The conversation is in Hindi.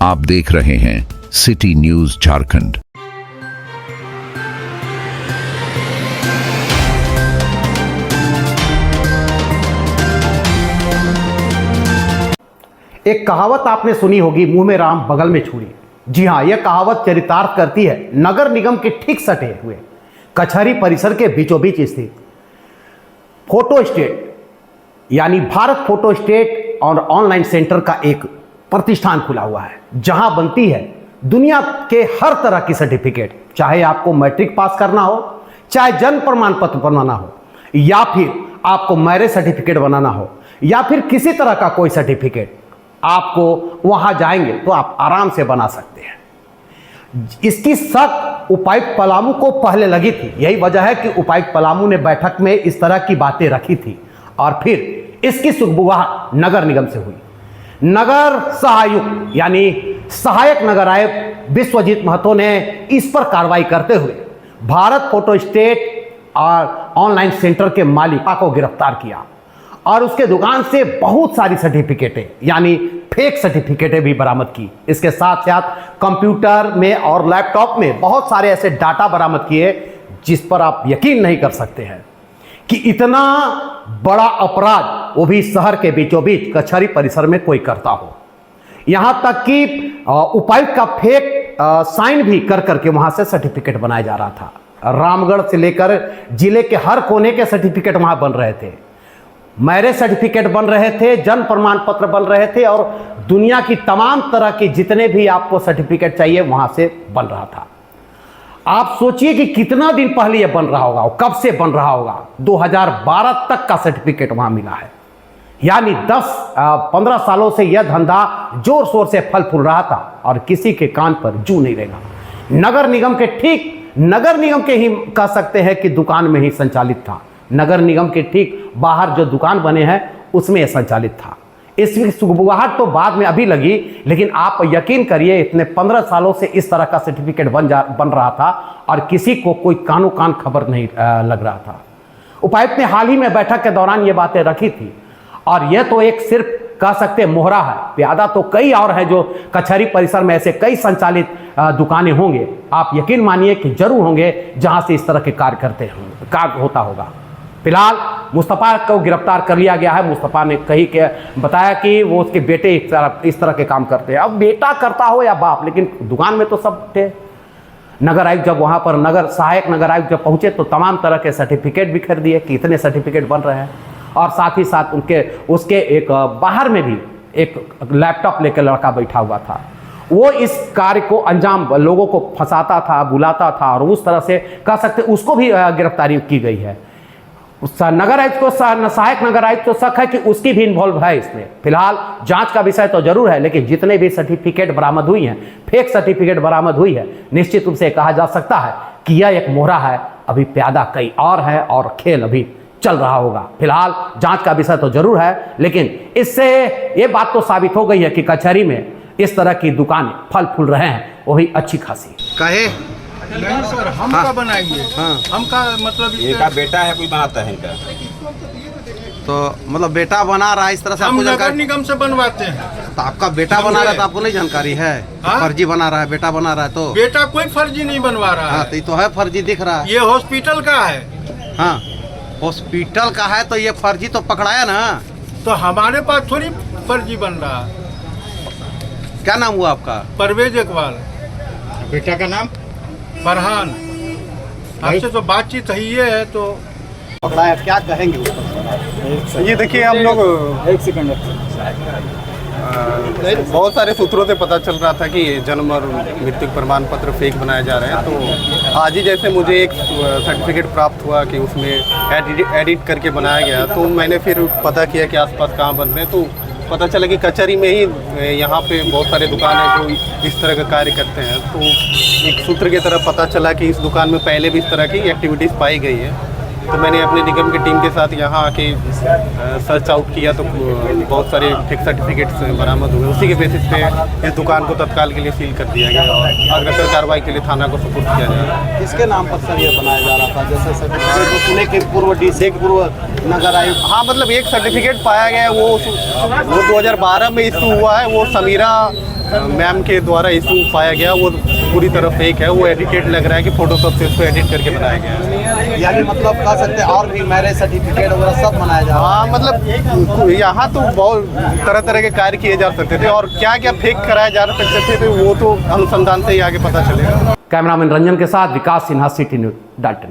आप देख रहे हैं सिटी न्यूज झारखंड। एक कहावत आपने सुनी होगी, मुंह में राम बगल में छुरी। जी हाँ, यह कहावत चरितार्थ करती है नगर निगम के ठीक सटे हुए कचहरी परिसर के बीचों बीच स्थित फोटो स्टेट यानी भारत फोटो स्टेट और ऑनलाइन सेंटर का एक प्रतिष्ठान खुला हुआ है, जहां बनती है दुनिया के हर तरह की सर्टिफिकेट। चाहे आपको मैट्रिक पास करना हो, चाहे जन्म प्रमाण पत्र बनाना हो, या फिर आपको मैरिज सर्टिफिकेट बनाना हो, या फिर किसी तरह का कोई सर्टिफिकेट, आपको वहां जाएंगे तो आप आराम से बना सकते हैं। इसकी शक उपायुक्त पलामू को पहले लगी थी। यही वजह है कि उपायुक्त पलामू ने बैठक में इस तरह की बातें रखी थी और फिर इसकी सुगबुगाहट नगर निगम से हुई। नगर सहायुक्त यानी सहायक नगर आयुक्त विश्वजीत महतो ने इस पर कार्रवाई करते हुए भारत फोटो स्टेट और ऑनलाइन सेंटर के मालिक को गिरफ्तार किया और उसके दुकान से बहुत सारी सर्टिफिकेटें यानी फेक सर्टिफिकेटें भी बरामद की। इसके साथ साथ कंप्यूटर में और लैपटॉप में बहुत सारे ऐसे डाटा बरामद किए जिस पर आप यकीन नहीं कर सकते हैं कि इतना बड़ा अपराध, वो भी शहर के बीचों बीच कचहरी परिसर में कोई करता हो। यहां तक कि उपायुक्त का फेक साइन भी कर करके वहां से सर्टिफिकेट बनाया जा रहा था। रामगढ़ से लेकर जिले के हर कोने के सर्टिफिकेट वहां बन रहे थे, मैरिज सर्टिफिकेट बन रहे थे, जन्म प्रमाण पत्र बन रहे थे और दुनिया की तमाम तरह के जितने भी आपको सर्टिफिकेट चाहिए वहां से बन रहा था। आप सोचिए कि कितना दिन पहले यह बन रहा होगा और कब से बन रहा होगा। 2012 तक का सर्टिफिकेट वहां मिला है, यानी 10-15 सालों से यह धंधा जोर शोर से फल फूल रहा था और किसी के कान पर जू नहीं रहेगा। नगर निगम के ही कह सकते हैं कि दुकान में ही संचालित था। नगर निगम के ठीक बाहर जो दुकान बने हैं उसमें यह संचालित था। इसकी सुगबुगाहट तो बाद में अभी लगी, लेकिन आप यकीन करिए इतने 15 सालों से इस तरह का सर्टिफिकेट बन रहा था और किसी को कोई कानो कान खबर नहीं लग रहा था। उपायुक्त ने हाल ही में बैठक के दौरान ये बातें रखी थी और यह तो एक सिर्फ कह सकते मोहरा है। प्यादा तो कई और है जो कचहरी परिसर में ऐसे कई संचालित दुकानें होंगे, आप यकीन मानिए कि जरूर होंगे जहां से इस तरह के कार्य होता होगा। फिलहाल मुस्तफ़ा को गिरफ्तार कर लिया गया है। मुस्तफ़ा ने बताया कि वो उसके बेटे इस तरह के काम करते हैं। अब बेटा करता हो या बाप, लेकिन दुकान में तो सब थे। नगर आयुक्त जब वहाँ पर सहायक नगर आयुक्त जब पहुँचे तो तमाम तरह के सर्टिफिकेट बिखेर दिए कि इतने सर्टिफिकेट बन रहे हैं और साथ ही साथ उसके एक बाहर में भी एक लैपटॉप लेकर लड़का बैठा हुआ था। वो इस कार्य को अंजाम लोगों को फंसाता था, बुलाता था और उस तरह से कह सकते उसको भी गिरफ्तारी की गई है। नगर आयुक्त को सहायक नगर आयुक्त को शक है कि उसकी भी इन्वॉल्व है इसमें। फिलहाल जांच का विषय तो जरूर है, लेकिन जितने भी सर्टिफिकेट बरामद हुई हैं, फेक सर्टिफिकेट बरामद हुई है, निश्चित रूप से कहा जा सकता है कि यह एक मोहरा है। अभी प्यादा कई और है और खेल अभी चल रहा होगा। फिलहाल जांच का विषय तो जरूर है, लेकिन इससे ये बात तो साबित हो गई है कि कचहरी में इस तरह की दुकानें फल फूल रहे हैं, वही अच्छी खासी। कहे नहीं सर, हम का बनाएंगे। हम का मतलब इनका बेटा है, कोई बनाता है इनका। तो मतलब बेटा बना रहा है इस तरह से, हम आपको नगर जानकारी? निगम से बनवाते हैं। तो आपका बेटा बना रहा है तो आपको नहीं जानकारी है? फर्जी बना रहा है, बेटा बना रहा है तो? बेटा कोई फर्जी नहीं बनवा रहा है। तो ये तो है फर्जी दिख रहा है। ये हॉस्पिटल का है। हाँ, हॉस्पिटल का है तो ये फर्जी तो पकड़ाया ना। तो हमारे पास थोड़ी फर्जी बन रहा है। क्या नाम हुआ आपका? परवेज इकबाल। बेटा का नाम फरहान। आपसे तो बातचीत ही है तो पकड़ाया, क्या कहेंगे उस पर? ये देखिए, हम लोग एक सेकंड बहुत सारे सूत्रों से पता चल रहा था कि जन्म और मृत्यु प्रमाण पत्र फेक बनाए जा रहे हैं। तो आज ही जैसे मुझे एक सर्टिफिकेट प्राप्त हुआ कि उसमें एडिट करके बनाया गया, तो मैंने फिर पता किया कि आसपास कहाँ बन रहे हैं। तो पता चला कि कचहरी में ही यहाँ पे बहुत सारे दुकान हैं जो इस तरह का कार्य करते हैं। तो एक सूत्र की तरफ पता चला कि इस दुकान में पहले भी इस तरह की एक्टिविटीज़ पाई गई है तो मैंने अपने निगम की टीम के साथ यहाँ आके सर्च आउट किया तो बहुत सारे फेक सर्टिफिकेट्स बरामद हुए। उसी के बेसिस पे इस दुकान को तत्काल के लिए सील कर दिया गया और अग्रसर कार्रवाई के लिए थाना को सुपुर्द किया जा रहा है। किसके नाम पर सर ये बनाया जा रहा था? जैसे सर्टिफिकेट जो पुणे के पूर्व डीसी पूर्व नगर आयुक्त। हाँ, मतलब एक सर्टिफिकेट पाया गया है वो 2012 में इशू हुआ है। वो समीरा मैम के द्वारा इशू पाया गया, वो पूरी तरह फेक है। वो एडिटेड लग रहा है कि फोटोशॉप से उसको एडिट करके बनाया गया है। यानी मतलब कह सकते हैं और भी मैरिज सर्टिफिकेट वगैरह सब बनाया जा रहा है। हाँ, मतलब यहाँ तो बहुत तरह तरह के कार्य किए जा सकते थे और क्या क्या फेक कराया जा सकते थे वो तो अनुसंधान से ही आगे पता चलेगा। कैमरामैन रंजन के साथ विकास सिन्हा, सिटी न्यूज़, डाल्टन।